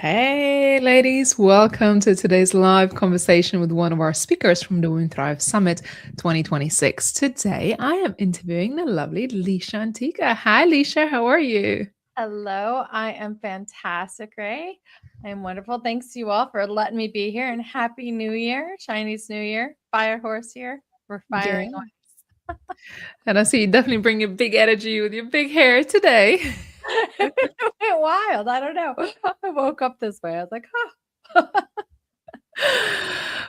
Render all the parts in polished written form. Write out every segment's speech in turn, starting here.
Hey, ladies, welcome to today's live conversation with one of our speakers from the Women Thrive Summit 2026. Today, I am interviewing the lovely Lisha Antiqua. Hi, Lisha, how are you? Hello, I am fantastic, Ray. I'm wonderful. Thanks to you all for letting me be here and Happy New Year, Chinese New Year, Fire Horse here. We're firing Yeah. away. And I see you definitely bring your big energy with your big hair today. It went wild. I don't know. I woke up this way. I was like, huh.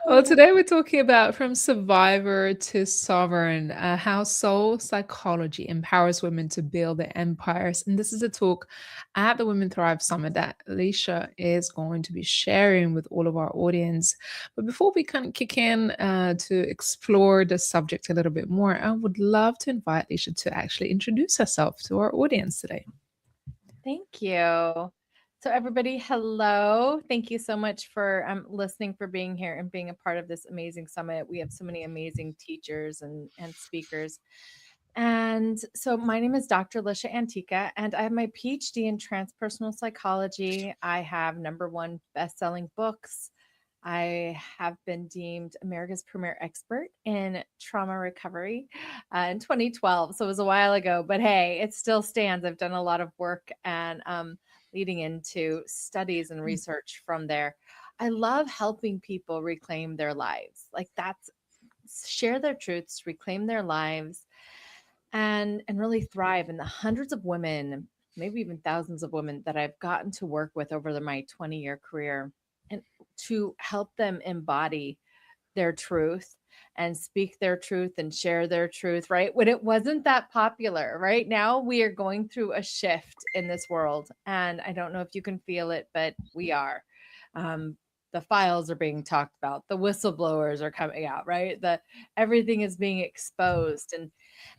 Well, today we're talking about from survivor to sovereign, how soul psychology empowers women to build their empires. And this is a talk at the Women Thrive Summit that Alicia is going to be sharing with all of our audience. But before we kind of kick in to explore the subject a little bit more, I would love to invite Alicia to actually introduce herself to our audience today. Thank you. So, everybody, hello. Thank you so much for listening, for being here and being a part of this amazing summit. We have so many amazing teachers and speakers. And so, my name is Dr. Lisha Antiqua, and I have my PhD in transpersonal psychology. I have number one best-selling books. I have been deemed America's premier expert in trauma recovery in 2012. So it was a while ago, but hey, it still stands. I've done a lot of work and leading into studies and research from there. I love helping people reclaim their lives. Like that's share their truths, reclaim their lives, and really thrive. And the hundreds of women, maybe even thousands of women that I've gotten to work with over my 20-year career, and to help them embody their truth and speak their truth and share their truth, right? When it wasn't that popular, right? Now we are going through a shift in this world. And I don't know if you can feel it, but we are. The files are being talked about, the whistleblowers are coming out, right? The everything is being exposed.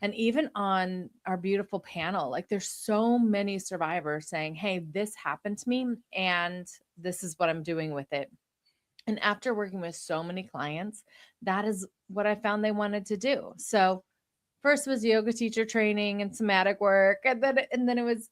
And even on our beautiful panel, like there's so many survivors saying, hey, this happened to me and this is what I'm doing with it. And after working with so many clients, that is what I found they wanted to do. So first was yoga teacher training and somatic work, and then it was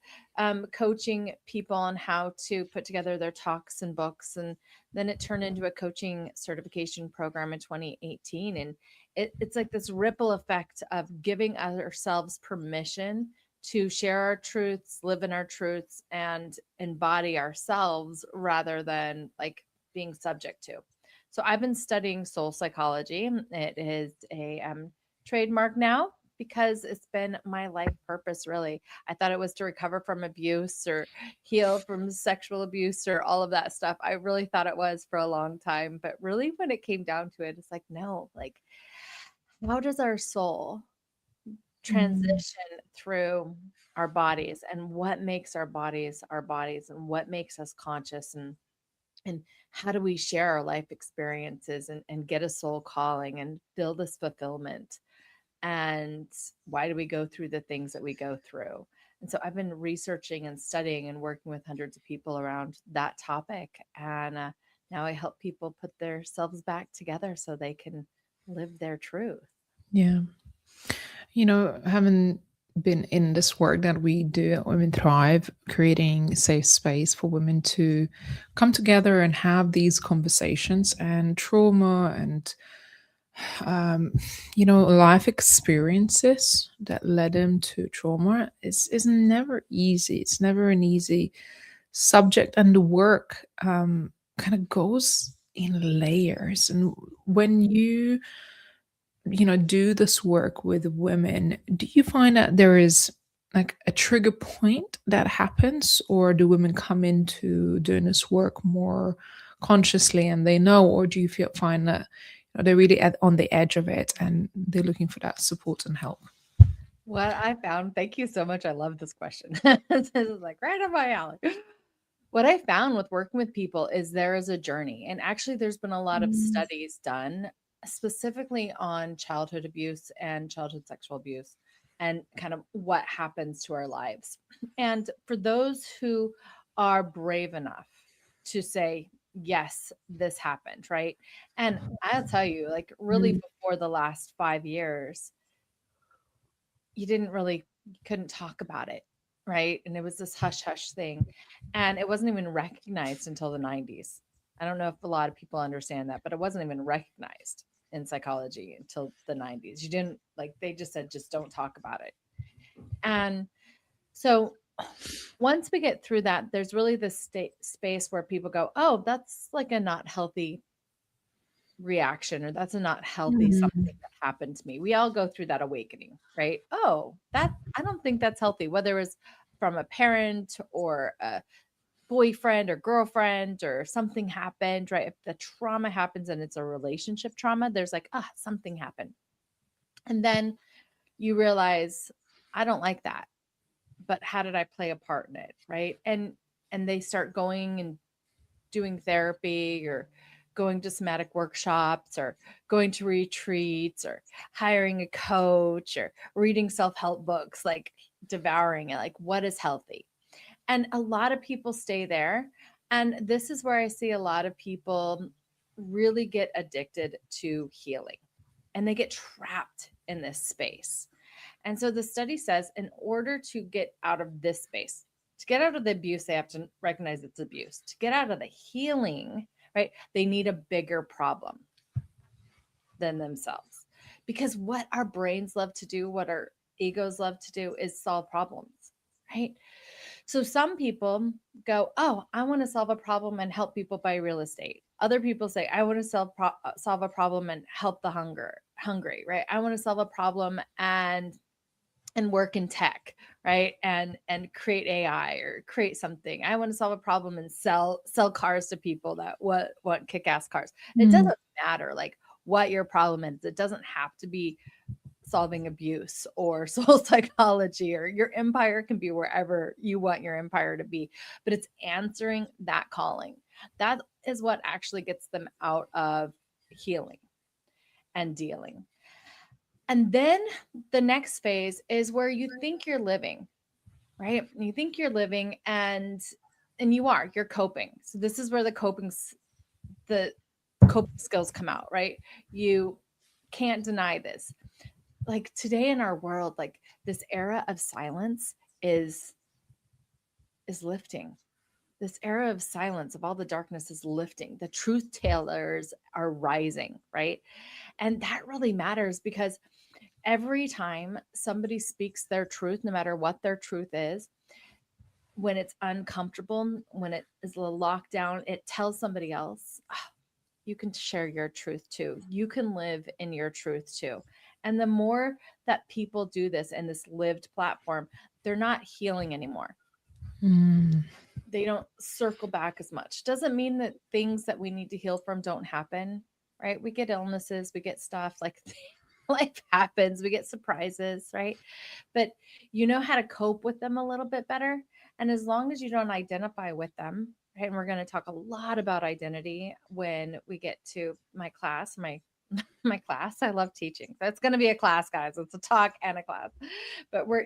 coaching people on how to put together their talks and books, and then it turned into a coaching certification program in 2018. And it's like this ripple effect of giving ourselves permission to share our truths, live in our truths, and embody ourselves rather than like being subject to. So I've been studying soul psychology. It is a trademark now because it's been my life purpose, really. I thought it was to recover from abuse or heal from sexual abuse or all of that stuff. I really thought it was for a long time. But really, when it came down to it, it's like, no, like, how does our soul Mm, transition through our bodies, and what makes our bodies, and what makes us conscious, and how do we share our life experiences and get a soul calling and feel this fulfillment, and why do we go through the things that we go through? And so I've been researching and studying and working with hundreds of people around that topic. And now I help people put themselves back together so they can live their truth. yeah. Having been in this work that we do at Women Thrive, creating a safe space for women to come together and have these conversations and trauma and, um, life experiences that led them to trauma is never easy. It's never an easy subject, and the work kind of goes in layers. And when you do this work with women, do you find that there is like a trigger point that happens, or do women come into doing this work more consciously and they know, or do you find that they're really on the edge of it and they're looking for that support and help? What I found, thank you so much. I love this question. This is like right up my alley. What I found with working with people is there is a journey. And actually, there's been a lot of Mm, studies done specifically on childhood abuse and childhood sexual abuse and kind of what happens to our lives. And for those who are brave enough to say, yes, this happened, right? And I'll tell you, like, really, mm, before the last 5 years, you didn't really, you couldn't talk about it, right? And it was this hush hush thing. And it wasn't even recognized until the 90s. I don't know if a lot of people understand that, but it wasn't even recognized in psychology until the 90s. You didn't like, they just said, just don't talk about it. And so once we get through that, there's really this space where people go, oh, that's like a not healthy reaction, or that's a not healthy Mm. something that happened to me. We all go through that awakening, right? Oh, that I don't think that's healthy, whether it was from a parent or a boyfriend or girlfriend or something happened, right? If the trauma happens and it's a relationship trauma, there's like, ah, something happened. And then you realize, I don't like that, but how did I play a part in it, right? And they start going and doing therapy, or going to somatic workshops, or going to retreats, or hiring a coach, or reading self-help books, like devouring it, like what is healthy. And a lot of people stay there. And this is where I see a lot of people really get addicted to healing, and they get trapped in this space. And so the study says, in order to get out of this space, to get out of the abuse, they have to recognize it's abuse. To get out of the healing, right, they need a bigger problem than themselves. Because what our brains love to do, what our egos love to do, is solve problems, right? So some people go, oh, I want to solve a problem and help people buy real estate. Other people say, I want to solve a problem and help the hungry, right? I want to solve a problem and work in tech, right? And create AI or create something. I want to solve a problem and sell cars to people that want kick-ass cars. It Mm. doesn't matter like what your problem is. It doesn't have to be solving abuse or soul psychology, or your empire can be wherever you want your empire to be, but it's answering that calling. That is what actually gets them out of healing and dealing. And then the next phase is where you think you're living, right? You think you're living, and you're coping. So this is where the coping skills come out, right? You can't deny this. Like today in our world, like this era of silence is is lifting. This era of silence, of all the darkness, is lifting. The truth tellers are rising, right? And that really matters, because every time somebody speaks their truth, no matter what their truth is, when it's uncomfortable, when it is a lockdown, it tells somebody else, "Ah, you can share your truth too. You can live in your truth too." And the more that people do this in this lived platform, they're not healing anymore. Mm. They don't circle back as much. Doesn't mean that things that we need to heal from don't happen, right? We get illnesses, we get stuff like life happens, we get surprises, right? But you know how to cope with them a little bit better. And as long as you don't identify with them, right? And we're going to talk a lot about identity when we get to my class, my class. I love teaching. That's going to be a class, guys. It's a talk and a class. But we're,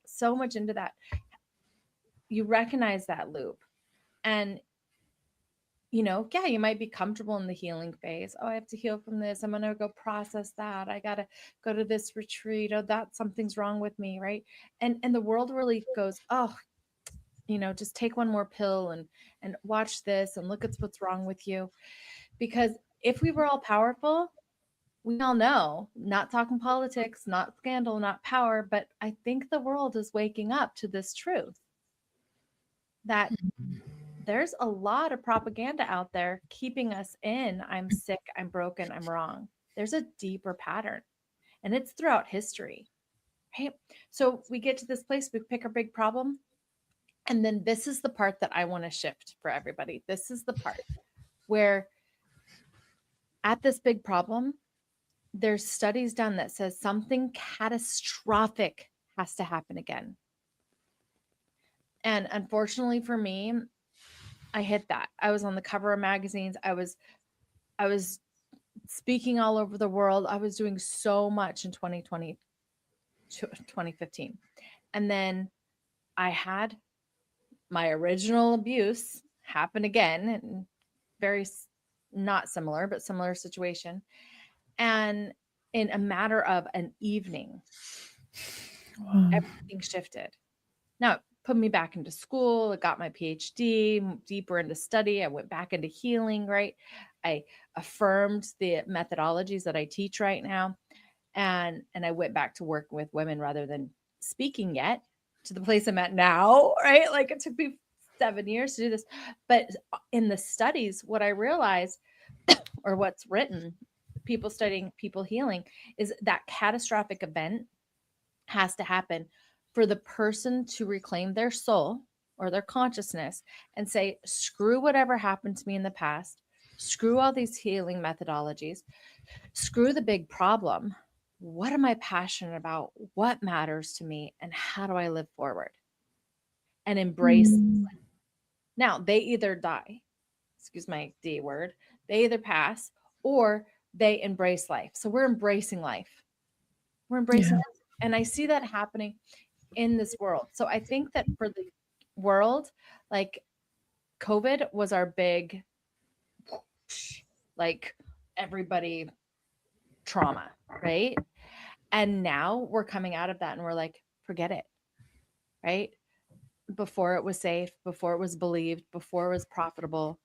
so much into that. You recognize that loop. And yeah, you might be comfortable in the healing phase. Oh, I have to heal from this. I'm going to go process that. I got to go to this retreat. Oh, that something's wrong with me, right? And the world really goes, "Oh, just take one more pill and watch this and look at what's wrong with you." Because if we were all powerful, we all know, not talking politics, not scandal, not power, but I think the world is waking up to this truth that there's a lot of propaganda out there keeping us in I'm sick, I'm broken, I'm wrong. There's a deeper pattern, and it's throughout history, right? So we get to this place, we pick a big problem, and then this is the part that I want to shift for everybody. This is the part where at this big problem, there's studies done that says something catastrophic has to happen again. And unfortunately for me, I hit that. I was on the cover of magazines. I was speaking all over the world. I was doing so much in 2020, 2015. And then I had my original abuse happen again, and very not similar, but similar situation. And in a matter of an evening, Wow. everything shifted. Now, put me back into school. I got my PhD, deeper into study. I went back into healing, right? I affirmed the methodologies that I teach right now. And I went back to working with women rather than speaking yet to the place I'm at now, right? Like it took me 7 years to do this. But in the studies, what I realized or what's written, people studying people healing, is that catastrophic event has to happen for the person to reclaim their soul or their consciousness and say, screw whatever happened to me in the past, screw all these healing methodologies, screw the big problem. What am I passionate about? What matters to me? And how do I live forward and embrace? Mm. Now, they either die, excuse my D word, they either pass or they embrace life. So we're embracing life. We're embracing Yeah. it. And I see that happening in this world. So I think that for the world, like COVID was our big, like everybody trauma, right? And now we're coming out of that and we're like, forget it, right? Before it was safe, before it was believed, before it was profitable,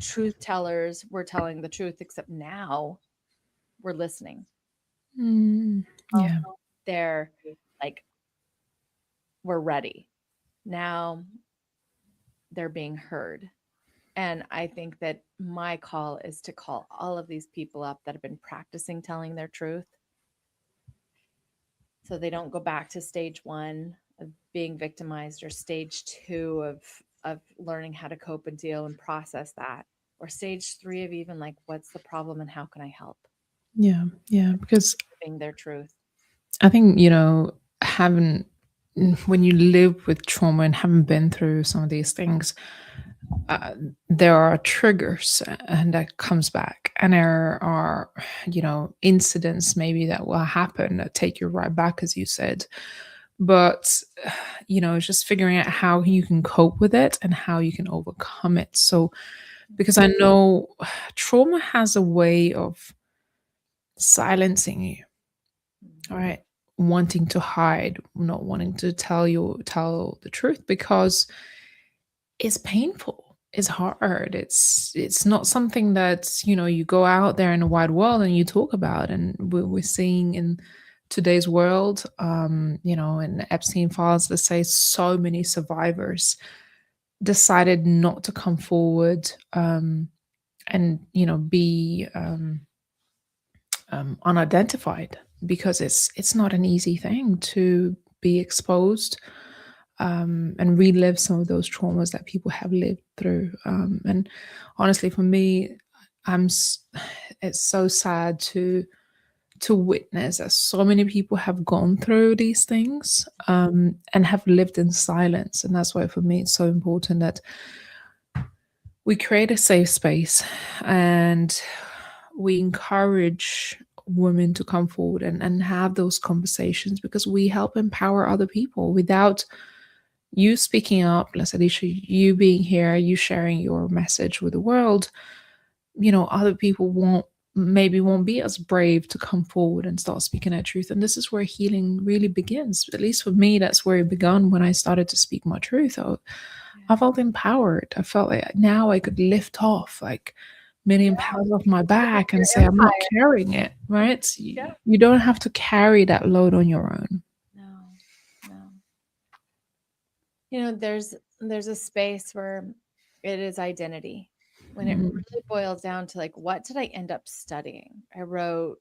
truth tellers were telling the truth, except now we're listening. Mm. Yeah. They're like, we're ready. Now they're being heard. And I think that my call is to call all of these people up that have been practicing telling their truth so they don't go back to stage one of being victimized or stage two of learning how to cope and deal and process that, or stage three of even like what's the problem and how can I help, Yeah. Yeah. Because living their truth. I think, having when you live with trauma and haven't been through some of these things, there are triggers and that comes back. And there are, incidents maybe that will happen that take you right back, as you said. But, it's just figuring out how you can cope with it and how you can overcome it. So, because I know trauma has a way of silencing you. All Mhm. right. Wanting to hide, not wanting to tell the truth because it's painful. It's hard. It's not something that, you go out there in the wide world and you talk about. And we're seeing in today's world, in the Epstein files, let's say so many survivors decided not to come forward, and, be unidentified because it's not an easy thing to be exposed, and relive some of those traumas that people have lived through. And honestly, for me, I'm s- it's so sad to witness that so many people have gone through these things, and have lived in silence. And that's why for me it's so important that we create a safe space and we encourage women to come forward and have those conversations because we help empower other people. Without you speaking up, let's say, Alicia, you being here, you sharing your message with the world, other people won't be as brave to come forward and start speaking their truth. And this is where healing really begins. At least for me, that's where it began when I started to speak my truth. I felt empowered. I felt like now I could lift off like million Yeah. pounds off my back and Your say, I'm not empire. carrying it, right? Yeah. You don't have to carry that load on your own. No, no. There's a space where it is identity. When it Mm, really boils down to like, what did I end up studying? I wrote,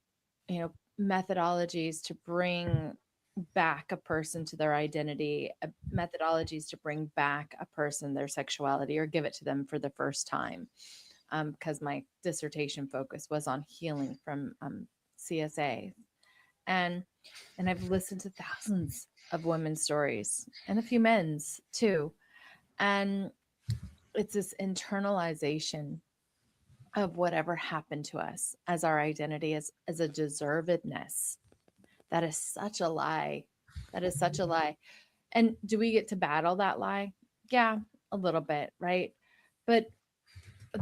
methodologies to bring back a person to their identity, methodologies to bring back a person their sexuality or give it to them for the first time. Because my dissertation focus was on healing from CSA, and I've listened to thousands of women's stories and a few men's too, and it's this internalization of whatever happened to us as our identity, as a deservedness. That is such a lie. That is such a lie. And do we get to battle that lie? Yeah, a little bit, right? But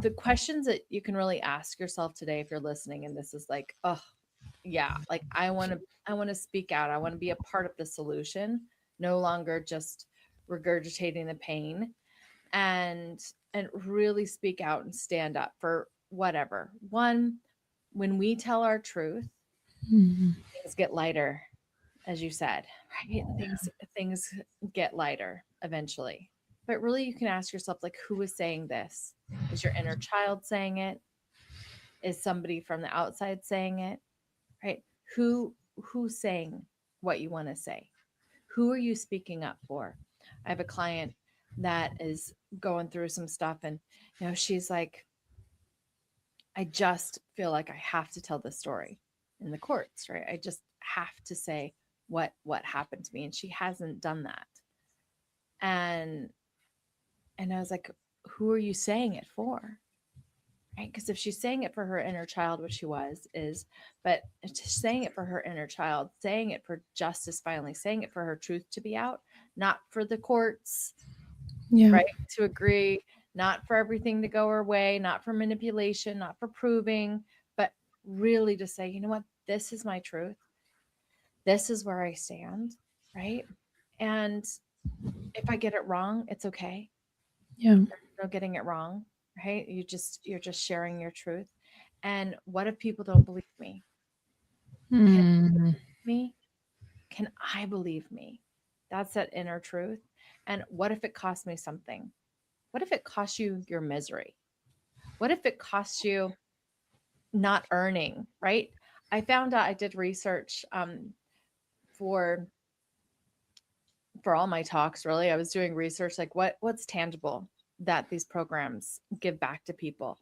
the questions that you can really ask yourself today, if you're listening and this is like, oh yeah, like I want to speak out. I want to be a part of the solution, no longer just regurgitating the pain, and really speak out and stand up for whatever. One, when we tell our truth, Mm. things get lighter, as you said, right? Things get lighter eventually. But really you can ask yourself, like, who is saying this? Is your inner child saying it? Is somebody from the outside saying it? Right? Who's saying what you want to say? Who are you speaking up for? I have a client that is going through some stuff, and she's like, I just feel like I have to tell this story in the courts, right? I just have to say what happened to me, and she hasn't done that. And I was like, who are you saying it for? Right? Because if she's saying it for her inner child, which she was, is, but just saying it for her inner child, saying it for justice finally, saying it for her truth to be out, not for the courts, Yeah. right? To agree, not for everything to go her way, not for manipulation, not for proving, but really to say, you know what, this is my truth. This is where I stand, right? And if I get it wrong, it's okay. Yeah. There's no getting it wrong, right? You're just sharing your truth. And what if people don't believe me? Can Mm. me? Can I believe me? That's that inner truth. And what if it costs me something? What if it costs you your misery? What if it costs you not earning, right? I found out, I did research for all my talks, really. I was doing research, like what's tangible that these programs give back to people.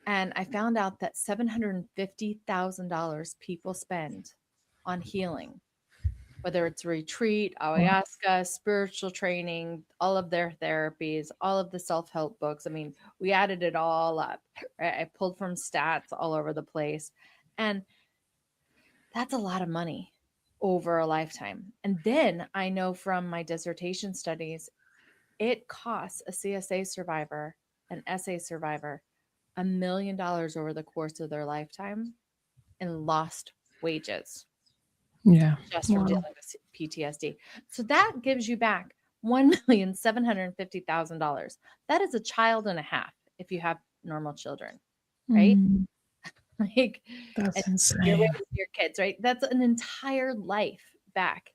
And I found out that $750,000 people spend on healing, whether it's retreat, ayahuasca, spiritual training, all of their therapies, all of the self-help books. I mean, we added it all up, right? I pulled from stats all over the place. And that's a lot of money over a lifetime. And then I know from my dissertation studies, it costs a CSA survivor, an SA survivor, $1 million over the course of their lifetime in lost wages Yeah. just from dealing Wow. with PTSD. So that gives you back $1,750,000. That is a child and a half if you have normal children, right? Mm. Like, and That's you're insane. raising your kids, right? That's an entire life back.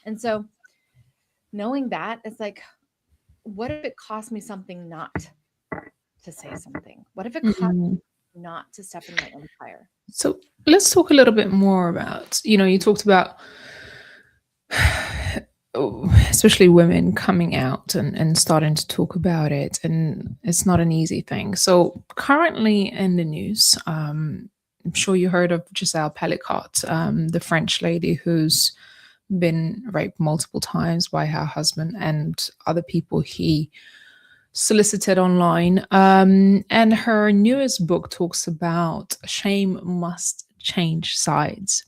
And so knowing that, it's like, what if it cost me something not to say something? What if it cost Mm. me not to step in my empire? So let's talk a little bit more about, you talked about especially women coming out and starting to talk about it. And it's not an easy thing. So currently in the news, I'm sure you heard of Giselle Pellicot, the French lady who's been raped multiple times by her husband and other people he solicited online. And her newest book talks about shame must change sides.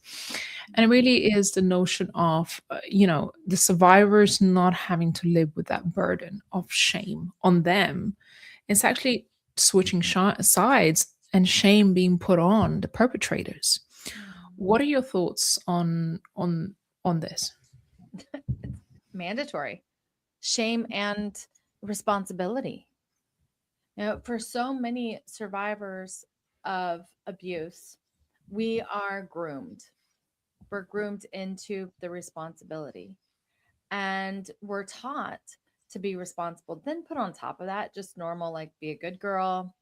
And it really is the notion of, the survivors not having to live with that burden of shame on them. It's actually switching sides and shame being put on the perpetrators. Mhm. What are your thoughts on this? It's mandatory shame and responsibility. For so many survivors of abuse, we are groomed. We're groomed into the responsibility, and we're taught to be responsible. Then put on top of that just normal, like, be a good girl,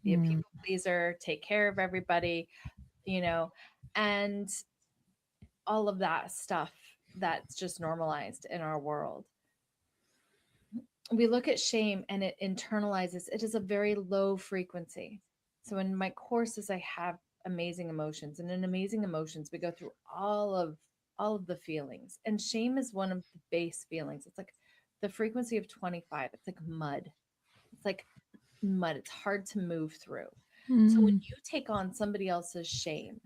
be a Mm. people pleaser, take care of everybody, you know, and all of that stuff that's just normalized in our world. We look at shame and it internalizes. It is a very low frequency. So in my courses, I have amazing emotions, and in amazing emotions, we go through all of the feelings. And shame is one of the base feelings. It's like the frequency of 25. It's like mud. It's like mud. It's hard to move through. So when Mm. you take on somebody else's shame,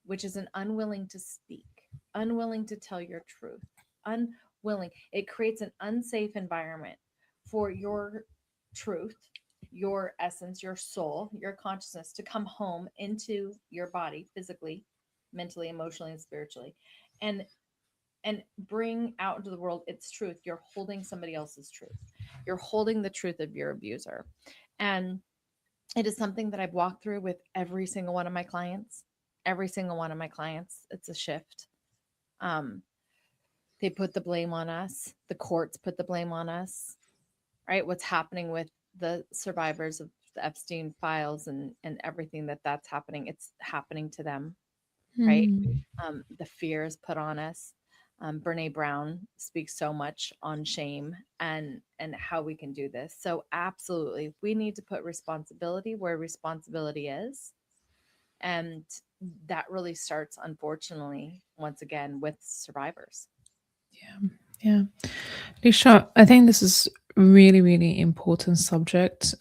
which is an unwilling to speak, unwilling to tell your truth, unwilling. It creates an unsafe environment for your truth, your essence, your soul, your consciousness to come home into your body physically, mentally, emotionally, and spiritually. And and bring out into the world its truth. You're holding somebody else's truth. You're holding the truth of your abuser. And it is something that I've walked through with every single one of my clients. Every single one of my clients, it's a shift. Um, they put the blame on us. The courts put the blame on us, right? What's happening with the survivors of the Epstein files and everything that's happening, it's happening to them, right? Mm. The fear is put on us. Brene Brown speaks so much on shame and how we can do this. So absolutely, we need to put responsibility where responsibility is, and that really starts, unfortunately, once again with survivors. Yeah. Yeah. Lisha, I think this is really, really important subject.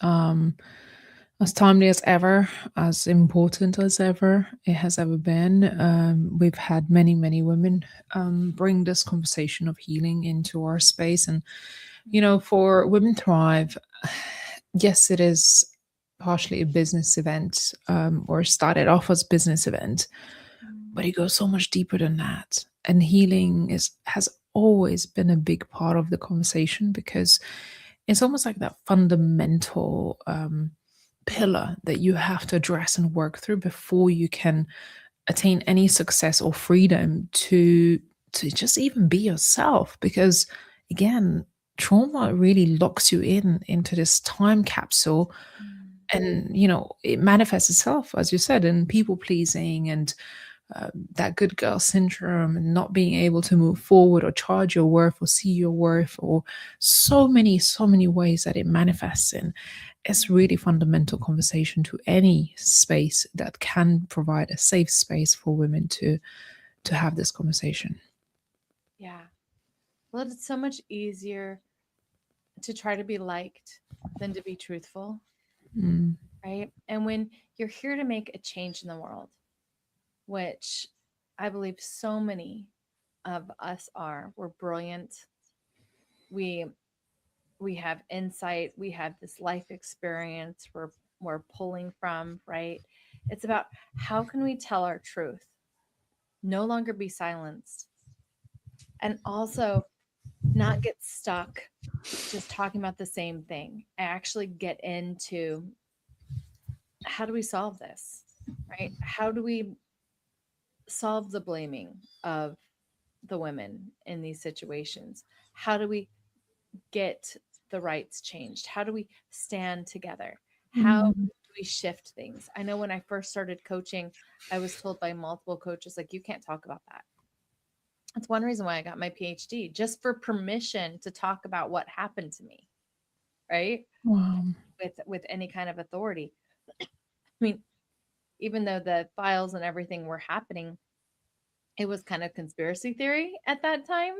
As timely as ever, as important as ever it has ever been. We've had many, many women bring this conversation of healing into our space. And, for Women Thrive, yes, it is partially a business event, or started off as business event, but it goes so much deeper than that. And healing has always been a big part of the conversation, because it's almost like that fundamental pillar that you have to address and work through before you can attain any success or freedom to just even be yourself. Because again, trauma really locks you into this time capsule, and it manifests itself, as you said, in people pleasing and that good girl syndrome, and not being able to move forward or charge your worth or see your worth, or so many ways that it manifests in. It's really fundamental conversation to any space that can provide a safe space for women to have this conversation. Yeah. Well, it's so much easier to try to be liked than to be truthful, Mm. right? And when you're here to make a change in the world, which I believe so many of us are, we're brilliant. We we have insight, we have this life experience we're pulling from, right? It's about how can we tell our truth, no longer be silenced, and also not get stuck just talking about the same thing. Actually get into how do we solve this, right? How do we solve the blaming of the women in these situations? How do we get the rights changed? How do we stand together? How Mm. do we shift things? I know when I first started coaching, I was told by multiple coaches, like, you can't talk about that. That's one reason why I got my PhD, just for permission to talk about what happened to me, right? Wow. With any kind of authority. I mean, even though the files and everything were happening, it was kind of conspiracy theory at that time.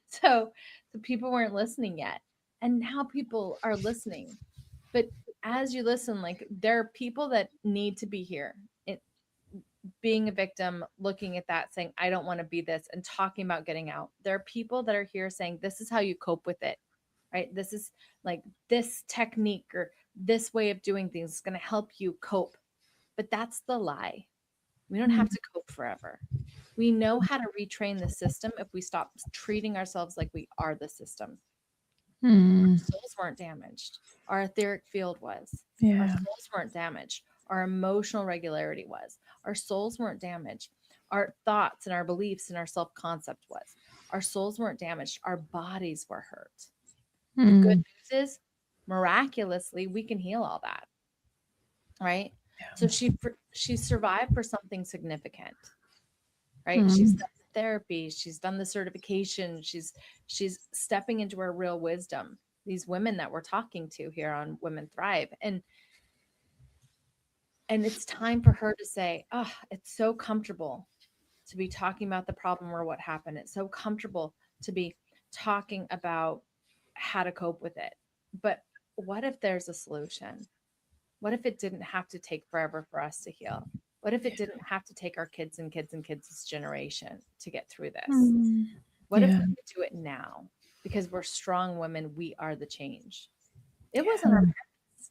so so people weren't listening yet. And now people are listening. But as you listen, like, there are people that need to be here. It, being a victim, looking at that, saying, I don't want to be this, and talking about getting out. There are people that are here saying, this is how you cope with it, right? This is like this technique or this way of doing things is going to help you cope. But that's the lie. We don't have Mm. to cope forever. We know how to retrain the system if we stop treating ourselves like we are the system. Mm. Souls weren't damaged. Our etheric field was. Our Yeah. souls weren't damaged. Our emotional regularity was. Our souls weren't damaged. Our thoughts and our beliefs and our self concept was. Our souls weren't damaged. Our bodies were hurt. The good Mm. news is, miraculously, we can heal all that, right? So she survived for something significant, right? She's Mm. done the therapy, she's done the certification, she's stepping into her real wisdom. These women that we're talking to here on Women Thrive, and it's time for her to say, oh, it's so comfortable to be talking about the problem or what happened. It's so comfortable to be talking about how to cope with it. But what if there's a solution? What if it didn't have to take forever for us to heal? What if it didn't have to take our kids and kids and kids' generation to get through this? Mm. What if Yeah. we could do it now? Because we're strong women, we are the change. It wasn't our Yeah. parents,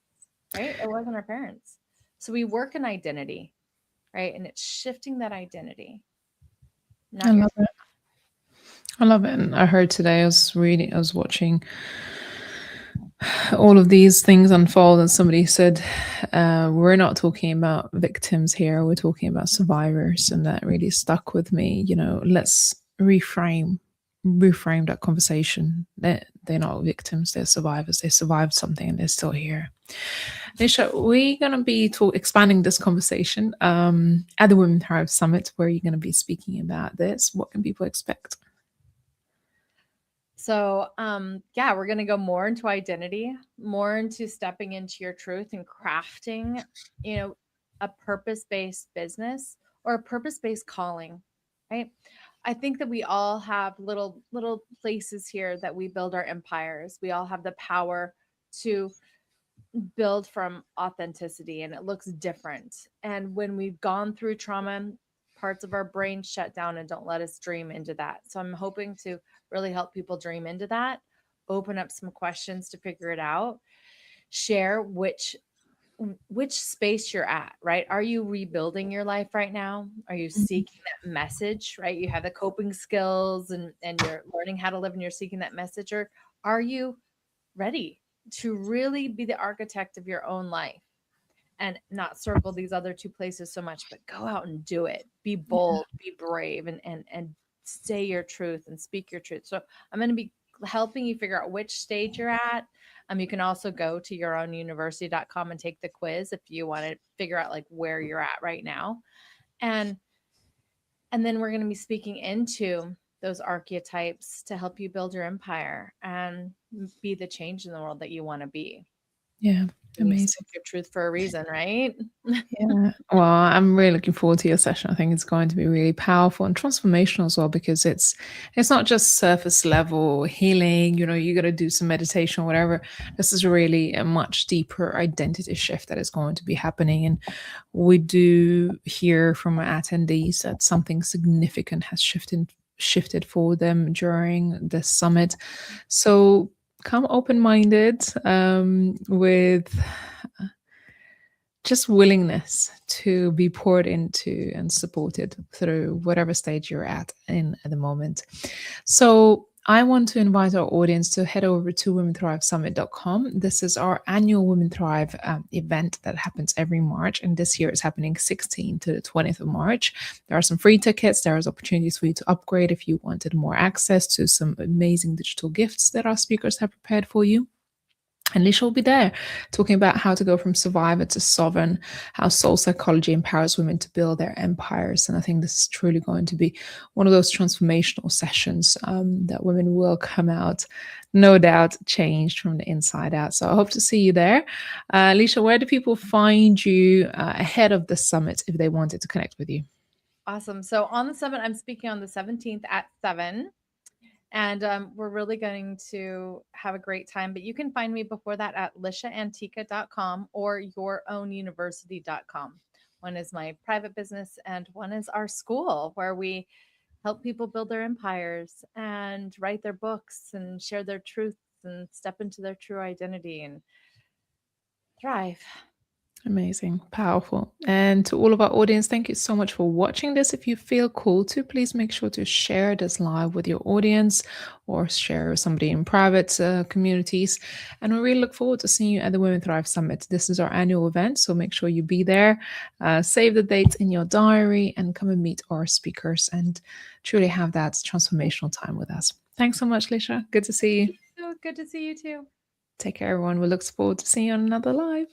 right? It wasn't our parents. So we work in identity, right? And it's shifting that identity, I not your love it. I love it. And I heard today, I was watching all of these things unfold, and somebody said, we're not talking about victims here, we're talking about survivors. And that really stuck with me. Let's reframe that conversation. They're not victims, they're survivors. They survived something and they're still here. Lisha, we're going to be expanding this conversation at the Women Thrive Summit, where you're going to be speaking about this. What can people expect? So, yeah, we're going to go more into identity, more into stepping into your truth and crafting, you know, a purpose-based business or a purpose-based calling, right? I think that we all have little places here that we build our empires. We all have the power to build from authenticity, and it looks different. And when we've gone through trauma, parts of our brain shut down and don't let us dream into that. So I'm hoping to really help people dream into that, open up some questions to figure it out, share which space you're at, right? Are you rebuilding your life right now? Are you seeking that message, right? You have the coping skills and you're learning how to live and you're seeking that message, or are you ready to really be the architect of your own life and not circle these other two places so much, but go out and do it. Be bold, be brave, and say your truth and speak your truth. So I'm going to be helping you figure out which stage you're at. You can also go to yourownuniversity.com and take the quiz if you want to figure out like where you're at right now. And and then we're going to be speaking into those archetypes to help you build your empire and be the change in the world that you want to be. Yeah, And you amazing. speak your truth for a reason, right? Yeah. Well, I'm really looking forward to your session. I think it's going to be really powerful and transformational as well, because it's not just surface level healing. You got to do some meditation or whatever. This is really a much deeper identity shift that is going to be happening. And we do hear from our attendees that something significant has shifted for them during the summit. So come open-minded, with just willingness to be poured into and supported through whatever stage you're at the moment. So I want to invite our audience to head over to womenthrivasummit.com. This is our annual Women Thrive event that happens every March, and this year is happening 16th to the 20th of March. There are some free tickets. There's opportunities for you to upgrade if you wanted more access to some amazing digital gifts that our speakers have prepared for you. And Lisha will be there talking about how to go from survivor to sovereign, how soul psychology empowers women to build their empires. And I think this is truly going to be one of those transformational sessions that women will come out, no doubt, changed from the inside out. So I hope to see you there. Lisha, where do people find you ahead of the summit if they wanted to connect with you? Awesome. So on the summit, I'm speaking on the 17th at 7. And we're really going to have a great time. But you can find me before that at lishaantiqua.com or yourownuniversity.com. One is my private business, and one is our school where we help people build their empires and write their books and share their truths and step into their true identity and thrive. Amazing, powerful. And to all of our audience, thank you so much for watching this. If you feel called to, please make sure to share this live with your audience or share with somebody in private communities. And we really look forward to seeing you at the Women Thrive Summit. This is our annual event, so make sure you be there. Save the dates in your diary and come and meet our speakers and truly have that transformational time with us. Thanks so much, Lisha. Good to see you. So good to see you too. Take care, everyone. We look forward to seeing you on another live.